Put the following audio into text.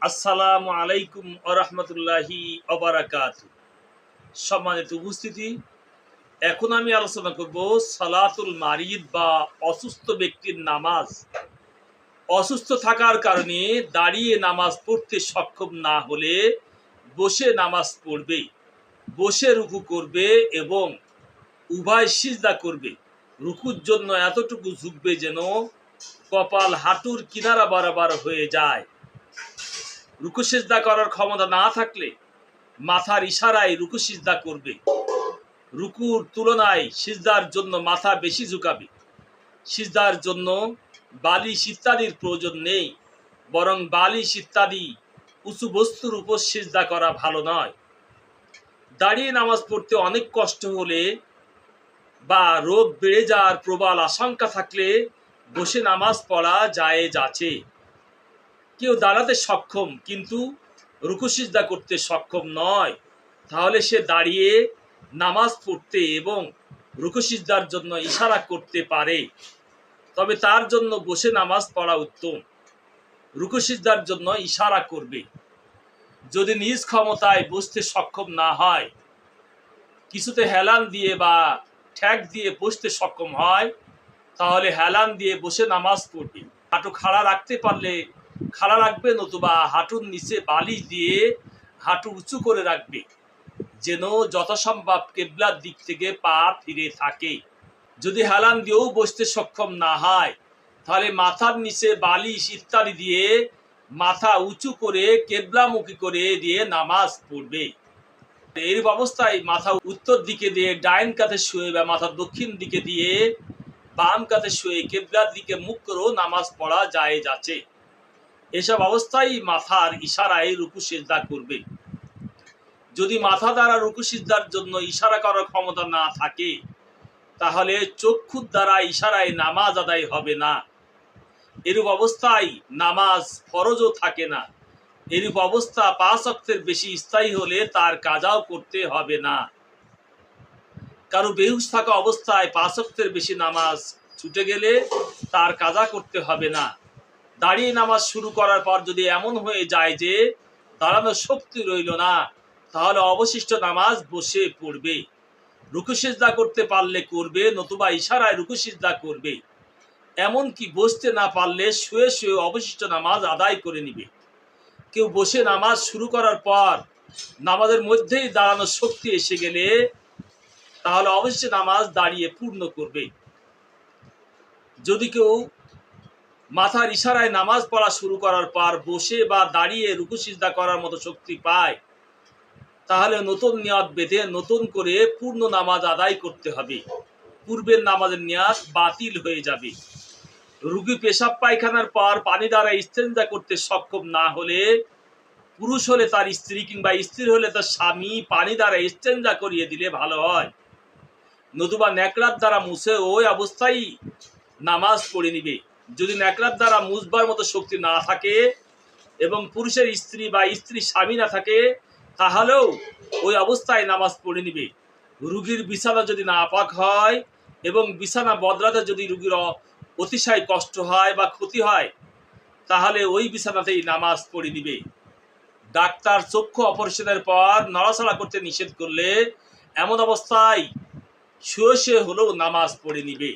আসসালামু আলাইকুম আরহামতুল্লাহি অবরাকাতু। সম্মানিত উপস্থিতি, এখন আমি আলোচনা করব সালাতুল মারিদ বা অসুস্থ ব্যক্তির নামাজ। অসুস্থ থাকার কারণে দাঁড়িয়ে নামাজ পড়তে সক্ষম না হলে বসে নামাজ পড়বে, বসে রুকু করবে এবং উভয় সিজদা করবে। রুকুর জন্য এতটুকু ঝুঁকবে যেন কপাল হাঁটুর কিনারা বরাবর হয়ে যায়। রুকু সিজদা করার ক্ষমতা না থাকলে মাথার ইশারায় রুকু সিজদা করবে। রুকুর তুলনায় সিজদার জন্য মাথা বেশি ঝুঁকাবে। সিজদার জন্য বালিশ ইত্যাদির প্রয়োজন নেই, বরং বালিশ ইত্যাদি উঁচু বস্তুর উপর সিজদা করা ভালো নয়। দাঁড়িয়ে নামাজ পড়তে অনেক কষ্ট হলে বা রোগ বেড়ে যাওয়ার প্রবল আশঙ্কা থাকলে বসে নামাজ পড়া জায়েজ আছে। কেউ দাঁড়াতে সক্ষম কিন্তু রুকু সিজদা করতে সক্ষম নয়, তাহলে সে দাঁড়িয়ে নামাজ পড়তে এবং রুকু সিজদার জন্য ইশারা করতে পারে, তবে তার জন্য বসে নামাজ পড়া উত্তম। রুকু সিজদার জন্য ইশারা করবে। যদি নিজ ক্ষমতায় বসতে সক্ষম না হয়, কিছুতে হেলান দিয়ে বা ঠ্যাক দিয়ে বসতে সক্ষম হয়, তাহলে হেলান দিয়ে বসে নামাজ পড়বে। হাঁটু খাড়া রাখতে পারলে খাড়া রাখবে, নতুবা হাঁটুর নিচে বালিশ দিয়ে হাঁটু উঁচু করে রাখবে, যেন যথাসম্ভব কেবলার দিক থেকে পা ফিরে থাকে। যদি হেলান দিয়েও বসতে সক্ষম না হয়, তাহলে মাথার নিচে বালিশ ইত্যাদি দিয়ে মাথা উঁচু করে কেবলামুখী করে দিয়ে নামাজ পড়বে। এই অবস্থায় মাথা উত্তর দিকে দিয়ে ডাইন কাঁধে শুয়ে বা মাথা দক্ষিণ দিকে দিয়ে বাম কাঁধে শুয়ে কেবলার দিকে মুখ করেও নামাজ পড়া জায়েজ আছে। এসব অবস্থায় মাথার ইশারায় রুকু সিজদা করবে। যদি মাথা দ্বারা রুকু সিজদার জন্য ইশারা করার ক্ষমতা না থাকে, তাহলে চক্ষুর দ্বারা ইশারায় নামাজ আদায় হবে না। এরূপ অবস্থায় নামাজ ফরজও থাকে না। এরূপ অবস্থা 5 ওয়াক্তের বেশি স্থায়ী হলে তার কাজাও করতে হবে না। কারো বেহুশ থাকা অবস্থায় 5 ওয়াক্তের বেশি নামাজ ছুটে গেলে তার কাজা করতে হবে না। দাঁড়িয়ে নামাজ শুরু করার পর যদি এমন হয়ে যায় যে দাঁড়ানোর শক্তি রইল না, তাহলে অবশিষ্ট নামাজ বসে পড়বে। রুকু সিজদা করতে পারলে করবে, নতুবা ইশারায় রুকু সিজদা করবে। এমনকি বসতে না পারলে শুয়ে শুয়ে অবশিষ্ট নামাজ আদায় করে নিবে। কেউ বসে নামাজ শুরু করার পর নামাজের মধ্যেই দাঁড়ানোর শক্তি এসে গেলে তাহলে অবশ্যই নামাজ দাঁড়িয়ে পূর্ণ করবে। যদি কেউ মাথার ইশারায় নামাজ পড়া শুরু করার পর বসে বা দাঁড়িয়ে রুকু সিজদা করার মতো শক্তি পায়, তাহলে নতুন নিয়ত বেঁধে নতুন করে পূর্ণ নামাজ আদায় করতে হবে। পূর্বের নামাজের নিয়ত বাতিল হয়ে যাবে। রোগী পেশাব পায়খানার পর পানি দ্বারা ইস্তেঞ্জা করতে সক্ষম না হলে, পুরুষ হলে তার স্ত্রী কিংবা স্ত্রী হলে তার স্বামী পানি দ্বারা ইস্তেঞ্জা করিয়ে দিলে ভালো হয়। নতুবা ন্যাকড়ার দ্বারা মুছে ওই অবস্থায় নামাজ পড়ে নিবে। যদি ন্যাকড়ার দ্বারা মুছবার মতো শক্তি না থাকে এবং পুরুষের স্ত্রী বা স্ত্রী স্বামী না থাকে, তাহলেও ওই অবস্থায় নামাজ পড়ে নিবে। রুগীর বিছানা যদি নাপাক হয় এবং বিছানা বদলাতে যদি রুগীর অতিশয় কষ্ট হয় বা ক্ষতি হয়, তাহলে ওই বিছানাতেই নামাজ পড়ে নিবে। ডাক্তার চক্ষু অপারেশনের পর নড়াচড়া করতে নিষেধ করলে এমন অবস্থায় শুয়ে শুয়ে হলেও নামাজ পড়ে নিবে।